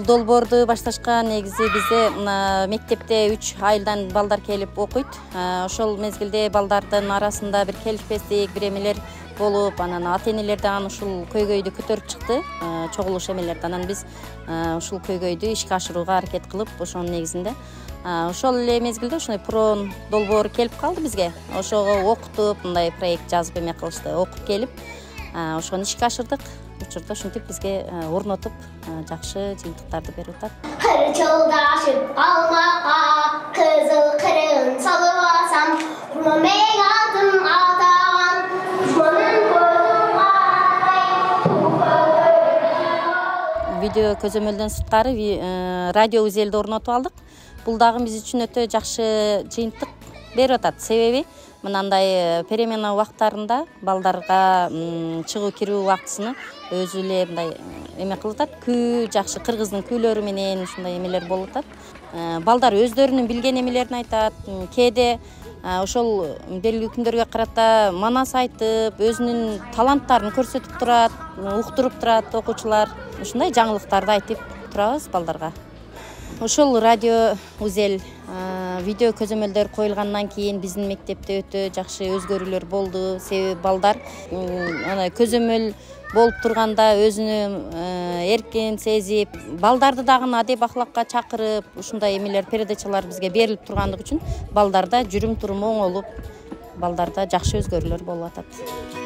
Ушул долбоорду башташка негизи бизде мектепте 3 айылдан балдар келип окуйт. Ошол мезгилде балдардын арасында бир келишпестик, бир эмелер болуп, анан ата-энелер дагы ушул көйгөйдү көтөрүп чыкты. Чогулуш эмелерди. Анан биз ушул көйгөйдү ишке ашырууга аракет кылып, ошонун негизинде ошол эле мезгилде ушундай прон долбоору келип калды бизге. Ошого окутуп, мындай проект жазып эме кылышты, окуп келип, ошону ишке ашырдык. Учурда ушинтип бизге орнотуп, жакшы жыйынтыктарды берип атат. Кыр жолдашып алмакка кызыл кырын салып алсам, урман менен атым атаган, урманын Видео көзөмөлдөн сырткары радио узелди орнотуп алдык. Бул дагы биз үчүн өтө жакшы жыйынтык берип атат. Себеби мындай перемена убактарында балдарга чыгуу кирүү убактысыны өзү эле мындай эме кылып атат. Күү жакшы кыргыздын күүлөрү менен ушундай эмелер болуп атат. Балдар өздөрүнүн билген эмелерин айтат. Кээде ошол белгилүү күндөргө карата манас айтып, өзүнүн таланттарын көрсөтүп турат, уктуруп турат окуучулар. Ушундай жаңылыктарды айтып турабыз балдарга. Ошол радио узел видео көзөмөлдөр коюлгандан кийин биздин мектепте өтө жакшы өзгөрүүлөр болду. Себеби балдар көзөмөл болуп турганда өзүнү эркин сезип, балдарды дагы адеп ахлакка чакырып, ушундай эмелер, передачалар бизге берилип тургандыгы үчүн балдарда жүрүм туруму оңолуп, балдарда жакшы өзгөрүүлөр болуп атат.